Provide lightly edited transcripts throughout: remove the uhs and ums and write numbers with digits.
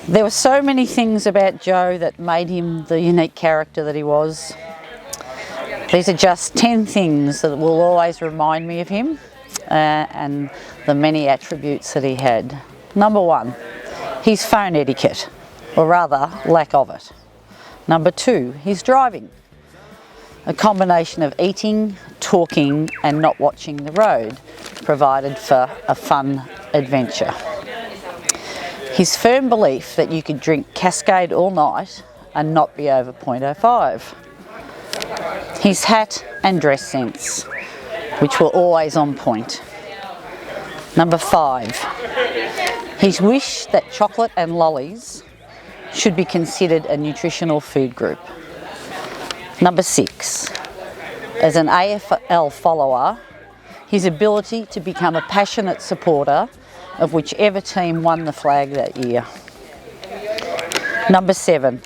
There were so many things about Joe that made him the unique character that he was. These are just 10 things that will always remind me of him and the many attributes that he had. Number 1, his phone etiquette, or rather, lack of it. Number 2, his driving. A combination of eating, talking and not watching the road provided for a fun adventure. His firm belief that you could drink Cascade all night and not be over 0.05. His hat and dress sense, which were always on point. Number 5, his wish that chocolate and lollies should be considered a nutritional food group. Number 6, as an AFL follower, his ability to become a passionate supporter of whichever team won the flag that year. Number 7,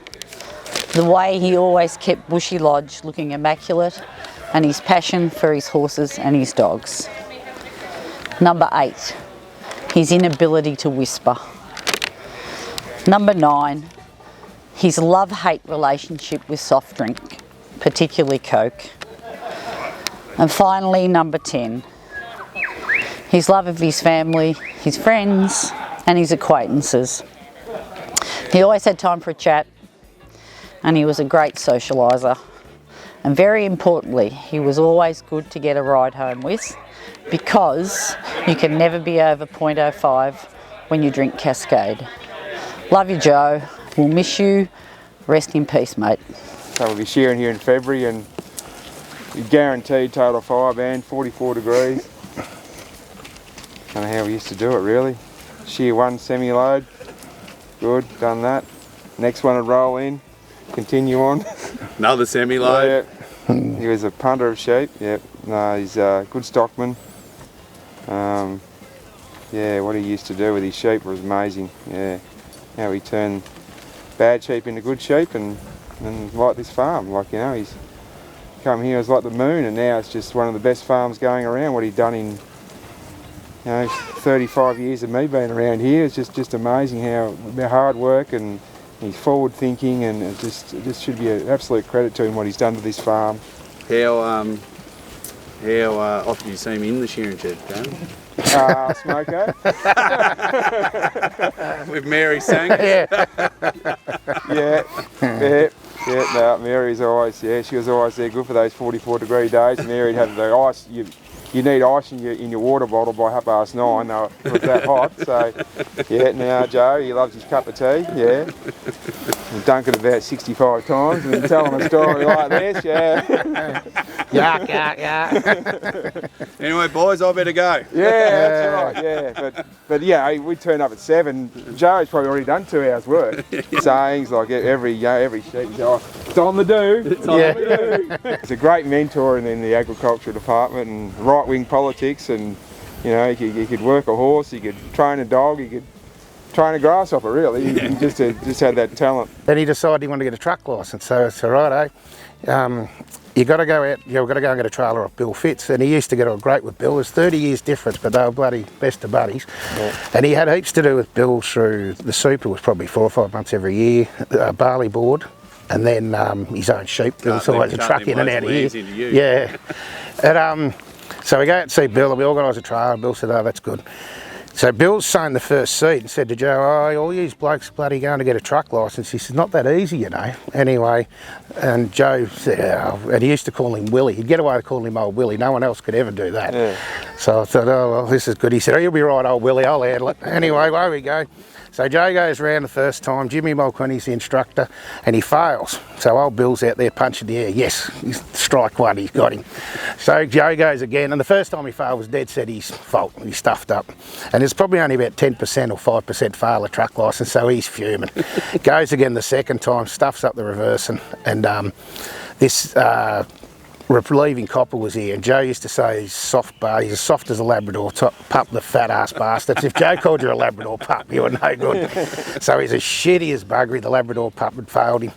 the way he always kept Bushy Lodge looking immaculate and his passion for his horses and his dogs. Number 8, his inability to whisper. Number 9, his love-hate relationship with soft drink, particularly Coke. And finally, number 10, his love of his family, his friends and his acquaintances. He always had time for a chat and he was a great socialiser. And very importantly, he was always good to get a ride home with because you can never be over 0.05 when you drink Cascade. Love you, Joe. We'll miss you. Rest in peace, mate. So we'll be shearing here in February and guaranteed total fire ban, 44 degrees. Don't know how we used to do it really. Shear 1 semi-load, good, done that. Next one would roll in, continue on. Another semi-load? Yeah. He was a punter of sheep, yeah. No, he's a good stockman. Yeah, what he used to do with his sheep was amazing, yeah. How he turned bad sheep into good sheep and like this farm, like, you know, he's come here as like the moon and now it's just one of the best farms going around. What he'd done in 35 years of me being around here, it's just amazing how hard work and he's forward thinking and it just should be an absolute credit to him what he's done to this farm. How often do you see him in the shearing shed, Dan? Smoko. With Mary sang? No, Mary's always, she was always there good for those 44-degree days. Mary'd have the ice, you need ice in your water bottle by 9:30. No, it was that hot. So, now Joe, he loves his cup of tea, And dunk it about 65 times and tell him a story like this, Yuck. Anyway, boys, I better go. Yeah, that's right, But we turn up at 7. Joe's probably already done 2 hours work. Sayings like every sheep, it's on the do. It's on the do. He's a great mentor in the agriculture department and right-wing politics, and he could work a horse, he could train a dog, he could train a grasshopper. Really, he just had that talent. Then he decided he wanted to get a truck licence. So it's all right, you got to go out. You've got to go and get a trailer off Bill Fitz, and he used to get on great with Bill. There's 30 years difference, but they were bloody best of buddies. Yeah. And he had heaps to do with Bill through the super was probably 4 or 5 months every year, barley board, and then his own sheep. There was always a truck in and out of here. Yeah. And, so we go out and see Bill and we organise a trial and Bill said, oh, that's good. So Bill's sown the first seed and said to Joe, all you blokes bloody going to get a truck licence. He said, not that easy, Anyway, and Joe said, and he used to call him Willie. He'd get away with calling him old Willie. No one else could ever do that. Yeah. So I thought, oh, well, this is good. He said, you'll be right, old Willie, I'll handle it. Anyway, away we go. So Joe goes round the first time, Jimmy Mulqueeney's the instructor, and he fails. So old Bill's out there punching the air. Yes, he's strike 1, he's got him. So Joe goes again, and the first time he failed was dead set his fault. He stuffed up. And there's probably only about 10% or 5% fail a truck licence, so he's fuming. Goes again the second time, stuffs up the reverse, and this relieving copper was here, and Joe used to say he's soft, he's as soft as a Labrador pup, the fat ass bastards. If Joe called you a Labrador pup, you were no good. So he's as shitty as buggery. The Labrador pup had failed him.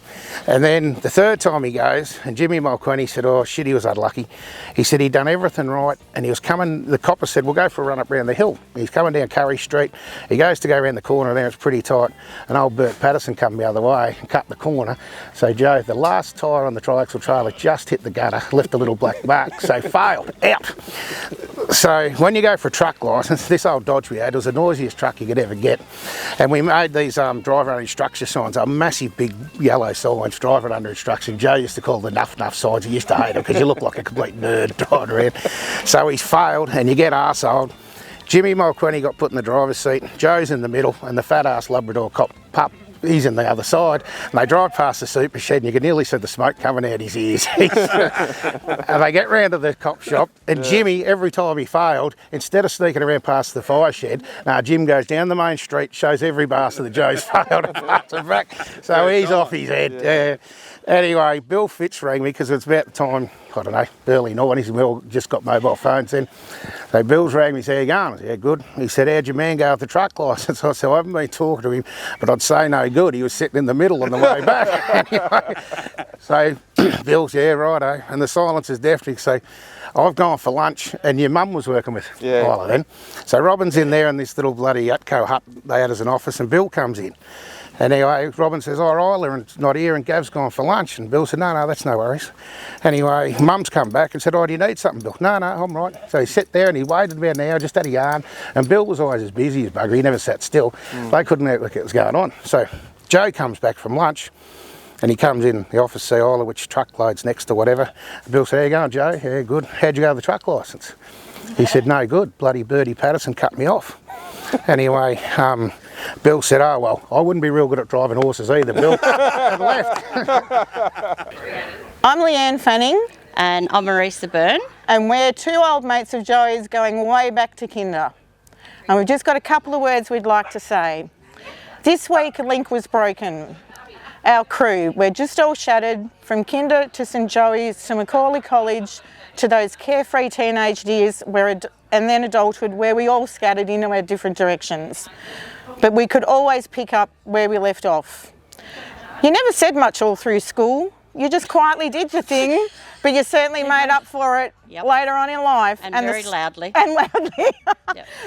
And then the third time he goes, and Jimmy Mulqueen said, oh shit, he was unlucky. He said he'd done everything right, and he was coming, the copper said, we'll go for a run up round the hill. He's coming down Curry Street. He goes to go around the corner there, it's pretty tight, and old Bert Patterson come the other way and cut the corner. So Joe, the last tyre on the triaxle trailer just hit the gutter, left a little black mark, so failed, out. So when you go for a truck licence, this old Dodge we had was the noisiest truck you could ever get. And we made these driver under instruction signs, a massive big yellow signs, driver under instruction. Joe used to call the nuff signs. He used to hate them because you look like a complete nerd driving around. So he's failed and you get arseholed. Jimmy Mulqueen got put in the driver's seat, Joe's in the middle, and the fat ass Labrador pup, he's in the other side, and they drive past the super shed and you can nearly see the smoke coming out his ears. And they get round to the cop shop, and Jimmy, every time he failed, instead of sneaking around past the fire shed, Jim goes down the main street, shows every bastard that Joe's failed apart and back. So he's off his head. Anyway, Bill Fitz rang me because it was about the time, I don't know, early 90s, and we all just got mobile phones then. So Bill's rang me, he said, how you going? I said, yeah, good. He said, how'd your man go with the truck licence? I said, I haven't been talking to him, but I'd say no good. He was sitting in the middle on the way back. Anyway, so Bill's, yeah, righto. And the silence is deafening. So I've gone for lunch, and your mum was working with Isla then. So Robin's in there in this little bloody Utco hut they had as an office, and Bill comes in. And anyway, Robin says, oh, Isla's not here and Gav's gone for lunch. And Bill said, no, that's no worries. Anyway, Mum's come back and said, oh, do you need something, Bill? No, I'm right. So he sat there and he waited about an hour, just had a yarn. And Bill was always as busy as bugger. He never sat still. They couldn't work what was going on. So Joe comes back from lunch and he comes in the office, see Isla, which truckload's next or whatever. And Bill said, how you going, Joe? Yeah, good. How'd you go with the truck licence? He said, no good. Bloody Bertie Patterson cut me off. Anyway, Bill said, oh, well, I wouldn't be real good at driving horses either, Bill. And left. I'm Leanne Fanning. And I'm Marisa Byrne. And we're two old mates of Joey's going way back to kinder. And we've just got a couple of words we'd like to say. This week a link was broken. Our crew, we're just all shattered from kinder to St Joey's to Macaulay College to those carefree teenage years and then adulthood where we all scattered in our different directions. But we could always pick up where we left off. You never said much all through school. You just quietly did your thing, but you certainly made up for it later on in life. And very loudly. And loudly.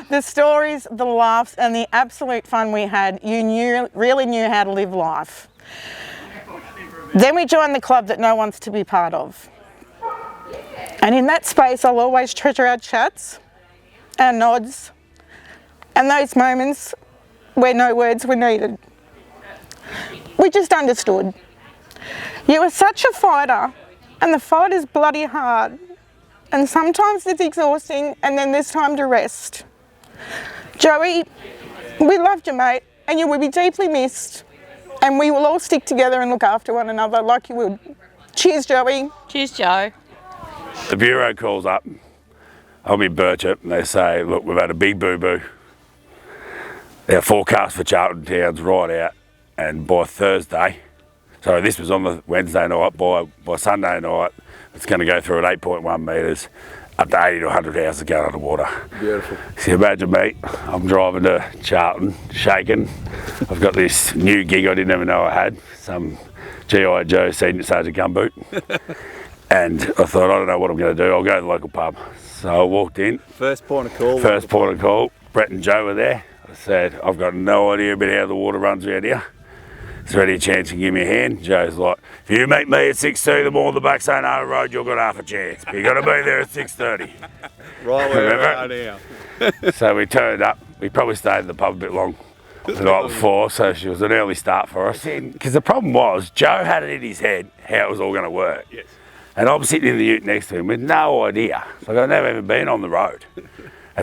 The stories, the laughs and the absolute fun we had, you really knew how to live life. Then we joined the club that no one's to be part of. And in that space, I'll always treasure our chats, our nods, and those moments where no words were needed. We just understood. You were such a fighter, and the fight is bloody hard. And sometimes it's exhausting, and then there's time to rest. Joey, we loved you, mate, and you will be deeply missed. And we will all stick together and look after one another like you would. Cheers, Joey. Cheers, Joe. The Bureau calls up. I'll be Birchip, and they say, look, we've had a big boo-boo. Our forecast for Charlton Town's right out, and by Thursday, so this was on the Wednesday night, by Sunday night, it's going to go through at 8.1 metres, up to 80 to 100 houses going underwater. Beautiful. So imagine me, I'm driving to Charlton, shaking. I've got this new gig I didn't even know I had, some G.I. Joe Senior Sergeant Gumboot. And I thought, I don't know what I'm going to do, I'll go to the local pub. So I walked in. First point of call. First point of call, Brett and Joe were there. I said, I've got no idea about how the water runs around here. Is there any chance you can give me a hand? Joe's like, if you meet me at 6:30 in the morning, the Backside Road, you've got half a chance. But you've got to be there at 6:30. Right where we are now. So we turned up. We probably stayed in the pub a bit long the night before, so she was an early start for us. Because the problem was, Joe had it in his head how it was all going to work. Yes. And I'm sitting in the ute next to him with no idea. So I've never even been on the road.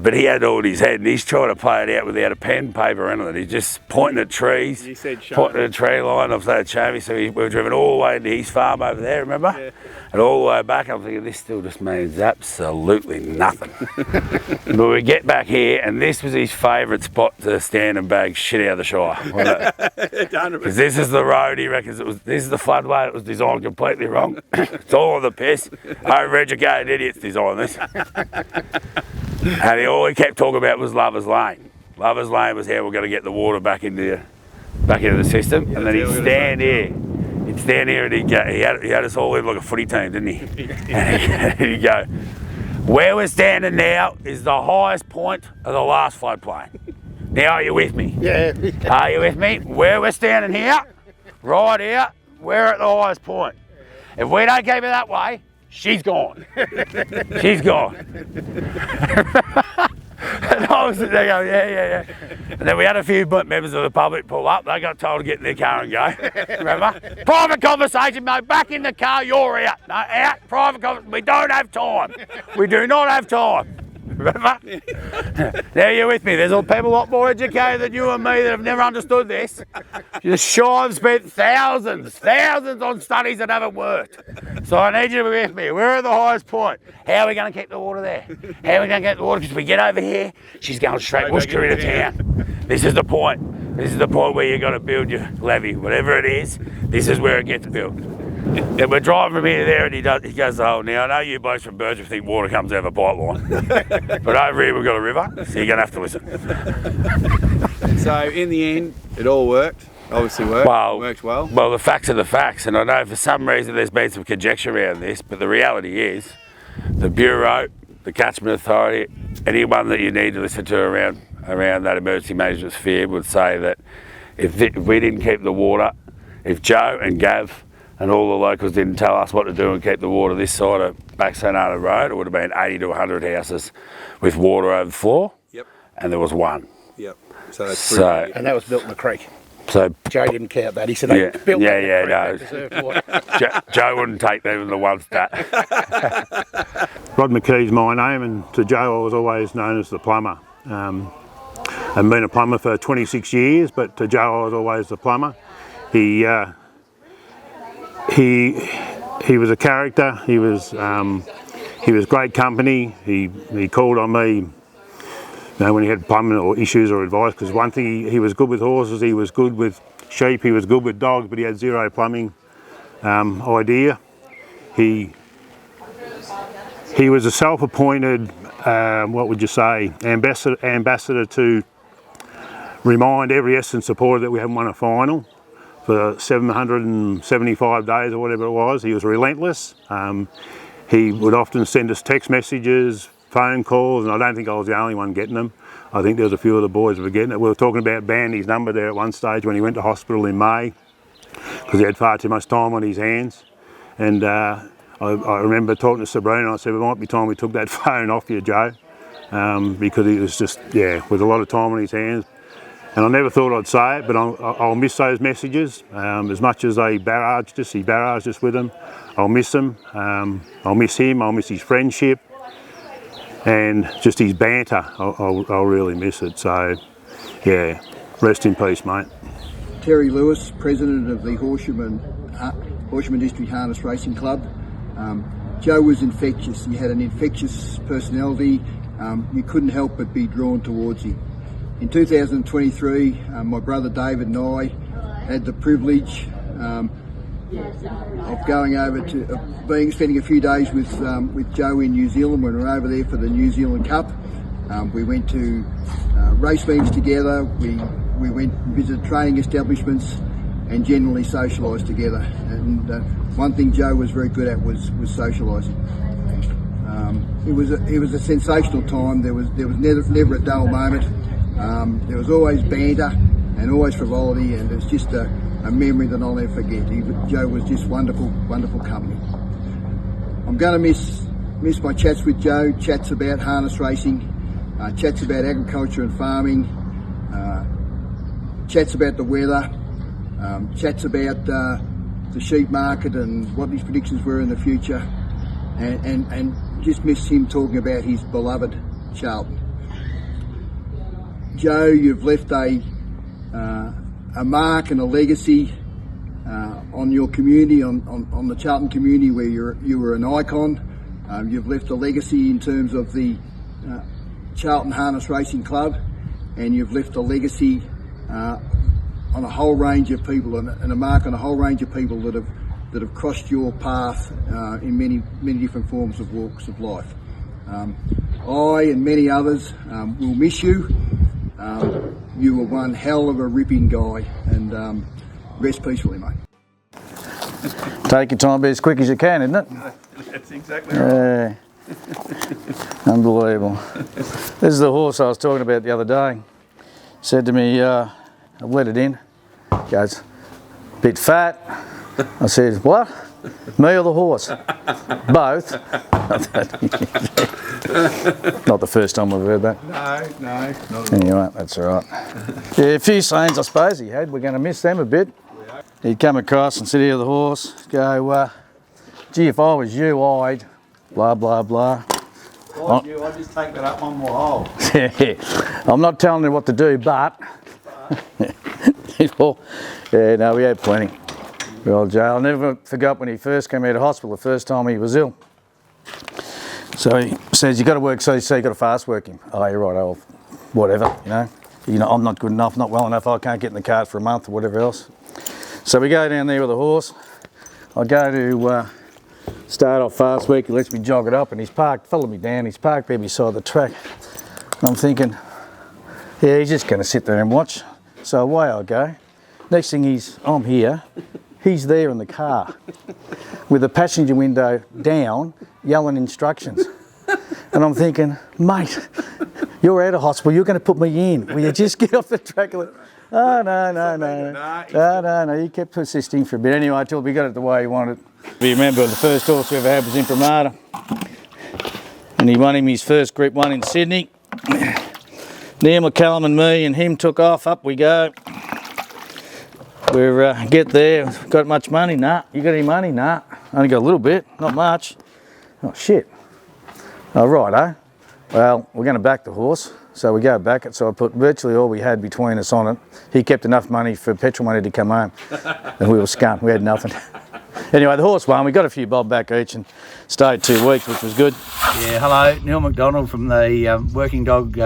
But he had it all in his head, and he's trying to play it out without a pen, paper, or anything. He's just pointing at trees, You said show pointing me. at a tree line. I've said, show me. So we were driven all the way into his farm over there, remember? Yeah. And all the way back, I'm thinking, this still just means absolutely nothing. But we get back here, and this was his favourite spot to stand and bag shit out of the Shire. Because this is the road, he reckons this is the floodway. It was designed completely wrong. It's all on the piss. Over-educated idiots designed this. And all he kept talking about was Lover's Lane. Lover's Lane was how we're going to get the water back into the system. Yeah, and then he'd that's how we're stand gonna here. He'd stand here and he had us all in like a footy team, didn't he? And he'd go, where we're standing now is the highest point of the last floodplain. Now are you with me? Yeah. Are you with me? Where we're standing here, right here, we're at the highest point. If we don't keep it that way, she's gone. She's gone. And I was sitting there going, yeah. And then we had a few members of the public pull up. They got told to get in their car and go. Remember? Private conversation, mate. Back in the car, you're out. No, out. Private conversation. We don't have time. We do not have time. Remember? Now you're with me. There's people a lot more educated than you and me that have never understood this. The Shire have spent thousands on studies that haven't worked. So I need you to be with me. We're at the highest point. How are we going to keep the water there? How are we going to get the water? Because if we get over here, she's going straight Worcester into town. This is the point. This is the point where you've got to build your levee. Whatever it is, this is where it gets built. And we're driving from here to there, and he goes, oh, now I know you blokes from Birdsville think water comes out of a pipeline, but over here we've got a river, so you're going to have to listen. So in the end, it all worked. Obviously worked. Worked well. Well, the facts are the facts, and I know for some reason there's been some conjecture around this, but the reality is the Bureau, the Catchment Authority, anyone that you need to listen to around that emergency management sphere would say that if we didn't keep the water, if Joe and Gav and all the locals didn't tell us what to do and keep the water this side of back St Arnaud Road, it would have been 80 to 100 houses with water over the floor. Yep. And there was one. Yep. So that's pretty And that was built in the creek. So Joe didn't count that. He said, they built no. that reserve water. Joe wouldn't take even the one stat. Rod McKee's my name, and to Joe I was always known as the plumber. I've been a plumber for 26 years, but to Joe I was always the plumber. He was a character. He was great company. He called on me, when he had plumbing or issues or advice, because one thing, he was good with horses, he was good with sheep, he was good with dogs, but he had zero plumbing idea. He was a self-appointed, what would you say, ambassador to remind every Essendon supporter that we haven't won a final for 775 days or whatever it was. He was relentless. He would often send us text messages, phone calls, and I don't think I was the only one getting them. I think there was a few of the boys that were getting it. We were talking about banning his number there at one stage when he went to hospital in May because he had far too much time on his hands. And I remember talking to Sabrina, and I said, it might be time we took that phone off you, Joe, because he was just, with a lot of time on his hands. And I never thought I'd say it, but I'll miss those messages. As much as he barraged us with them, I'll miss them. I'll miss him, I'll miss his friendship, and just his banter. I'll really miss it. So, rest in peace, mate. Terry Lewis, President of the Horsham District Harness Racing Club. Joe was infectious. He had an infectious personality. You couldn't help but be drawn towards him. In 2023, my brother David and I had the privilege of going over to spending a few days with Joe in New Zealand when we were over there for the New Zealand Cup. We went to race meets together. We went and visited training establishments and generally socialised together. And one thing Joe was very good at was socialising. It was a sensational time. There was never a dull moment. There was always banter and always frivolity, and it's just a memory that I'll never forget. Joe was just wonderful company. I'm going to miss my chats with Joe, chats about harness racing, chats about agriculture and farming, chats about the weather, chats about the sheep market and what his predictions were in the future, and just miss him talking about his beloved Charlton. Joe, you've left a mark and a legacy on your community, on the Charlton community, where you were an icon. You've left a legacy in terms of the Charlton Harness Racing Club, and you've left a legacy on a whole range of people, and a mark on a whole range of people that have crossed your path in many different forms of walks of life. I and many others will miss you. You were one hell of a ripping guy, and rest peacefully, mate. Take your time, be as quick as you can, isn't it? That's exactly right. Unbelievable. This is the horse I was talking about the other day. Said to me, I've let it in. Goes, bit fat. I said, what? Me or the horse? Both. Not the first time I've heard that. No, not Anyway, that's all right. Yeah, a few sayings I suppose he had. We're going to miss them a bit. He'd come across and sit here with the horse, go, gee, if I was you, I'd, blah, blah, blah. Like you, I just take that up one more hole. Yeah, I'm not telling you what to do, but well, yeah, no, we had plenty. Well, Joe, I'll never forget when he first came out of hospital the first time he was ill. So he says, you got to work, so you got to fast work him. Oh, you're right, oh, whatever, you know, I'm not good enough, not well enough, I can't get in the cart for a month or whatever else. So we go down there with the horse. I go to start off fast work, he lets me jog it up, and he's parked, followed me down, he's parked there beside the track. I'm thinking, yeah, he's just going to sit there and watch. So away I go. Next thing I'm here, he's there in the car with the passenger window down, yelling instructions. And I'm thinking, mate, you're out of hospital, you're going to put me in. Will you just get off the track? Oh, no. He kept persisting for a bit anyway until we got it the way he wanted. If you remember, the first horse we ever had was Imprimatur. And he won him his first Group 1 in Sydney. Neil McCallum and me and him took off, up we go. We get there, got much money? Nah. You got any money? Nah. Only got a little bit, not much. Oh, shit. Oh, right, eh? Well, we're going to back the horse. So we go back it, so I put virtually all we had between us on it. He kept enough money for petrol money to come home. And we were scum, we had nothing. Anyway, the horse won, we got a few bob back each and stayed 2 weeks, which was good. Yeah, hello, Neil McDonald from the Working Dog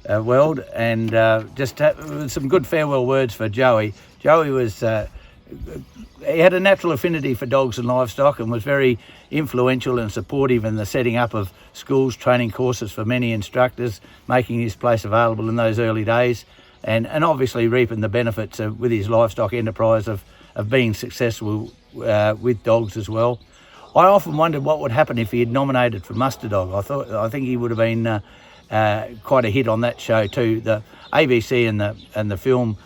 world, and just some good farewell words for Joey. Joey was, he had a natural affinity for dogs and livestock and was very influential and supportive in the setting up of schools, training courses for many instructors, making his place available in those early days, and obviously reaping the benefits with his livestock enterprise of being successful with dogs as well. I often wondered what would happen if he had nominated for Muster Dog. I think he would have been quite a hit on that show too. The ABC and the film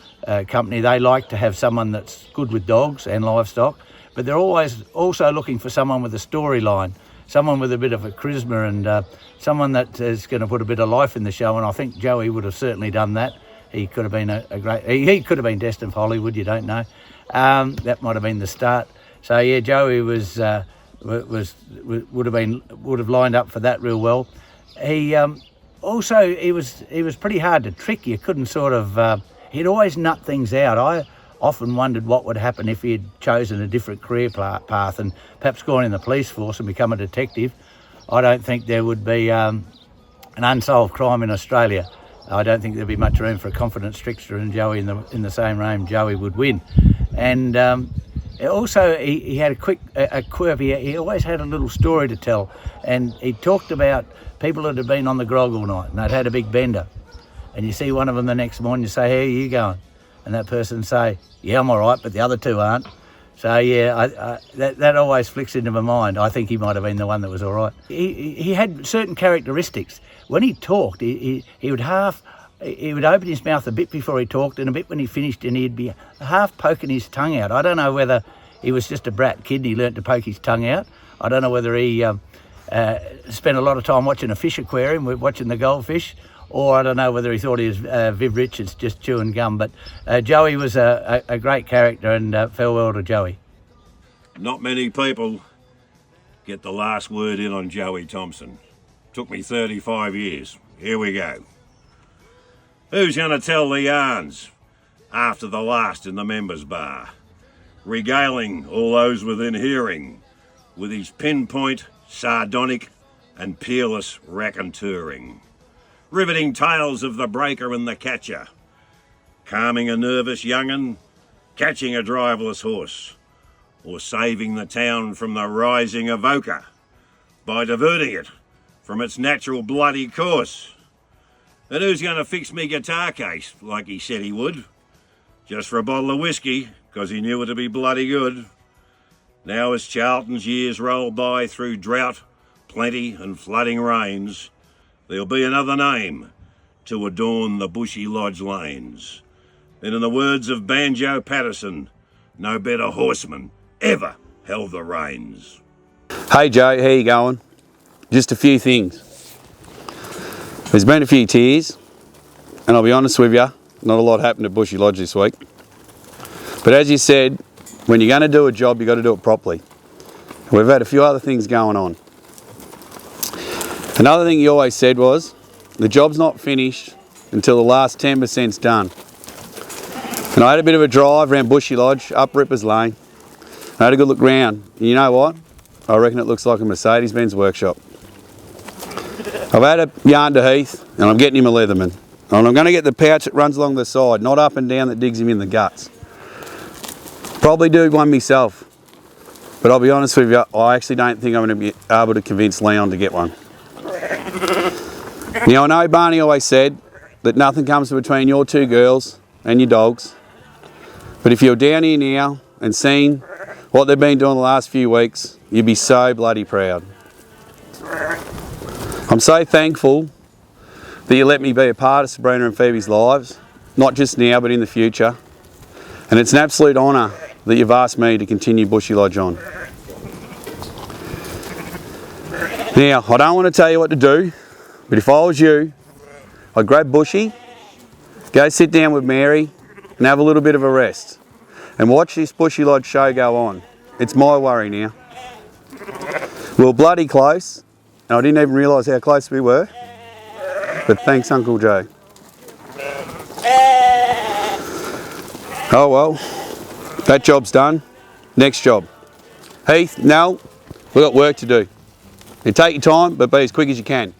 company, they like to have someone that's good with dogs and livestock, but they're always also looking for someone with a storyline, someone with a bit of a charisma, and someone that is going to put a bit of life in the show. And I think Joey would have certainly done that. He could have been a great. He could have been destined for Hollywood. You don't know. That might have been the start. So yeah, Joey would have lined up for that real well. He also he was pretty hard to trick. You couldn't sort of. He'd always nut things out. I often wondered what would happen if he had chosen a different career path and perhaps gone in the police force and become a detective. I don't think there would be an unsolved crime in Australia. I don't think there'd be much room for a confidence trickster and Joey in the same room. Joey would win. And also he had a quirk. He always had a little story to tell, and he talked about people that had been on the grog all night and they'd had a big bender. And you see one of them the next morning, you say, how are you going? And that person say, yeah, I'm all right, but the other two aren't. So yeah, that always flicks into my mind. I think he might have been the one that was all right. He had certain characteristics. When he talked, he would open his mouth a bit before he talked and a bit when he finished, and he'd be half poking his tongue out. I don't know whether he was just a brat kid and he learnt to poke his tongue out. I don't know whether he spent a lot of time watching a fish aquarium, watching the goldfish, or I don't know whether he thought he was Viv Richards just chewing gum. But Joey was a great character, and farewell to Joey. Not many people get the last word in on Joey Thompson. Took me 35 years. Here we go. Who's going to tell the yarns after the last in the members' bar, regaling all those within hearing with his pinpoint, sardonic and peerless raconteuring, riveting tales of the breaker and the catcher, calming a nervous young'un, catching a driverless horse, or saving the town from the rising evoker by diverting it from its natural bloody course. And who's going to fix me guitar case like he said he would, just for a bottle of whiskey, 'cause he knew it to be bloody good? Now as Charlton's years roll by through drought, plenty and flooding rains, there'll be another name to adorn the bushy lodge lanes. And in the words of Banjo Patterson, no better horseman ever held the reins. Hey Joe, how you going? Just a few things. There's been a few tears, and I'll be honest with you, not a lot happened at Bushy Lodge this week. But as you said, when you're going to do a job, you've got to do it properly. We've had a few other things going on. Another thing you always said was, the job's not finished until the last 10%'s done. And I had a bit of a drive around Bushy Lodge, up Rippers Lane. I had a good look round, and you know what? I reckon it looks like a Mercedes-Benz workshop. I've had a yarn to Heath, and I'm getting him a Leatherman. And I'm going to get the pouch that runs along the side, not up and down that digs him in the guts. Probably do one myself, but I'll be honest with you, I actually don't think I'm going to be able to convince Leon to get one. Now I know Barney always said that nothing comes between your two girls and your dogs, but if you're down here now and seeing what they've been doing the last few weeks, you'd be so bloody proud. I'm so thankful that you let me be a part of Sabrina and Phoebe's lives, not just now but in the future. And it's an absolute honour that you've asked me to continue Bushy Lodge on. Now, I don't want to tell you what to do, but if I was you, I'd grab Bushy, go sit down with Mary and have a little bit of a rest and watch this Bushy Lodge show go on. It's my worry now. We were bloody close, and I didn't even realise how close we were, but thanks Uncle Joe. Oh well, that job's done. Next job. Heath, Nell, we've got work to do. You take your time, but be as quick as you can.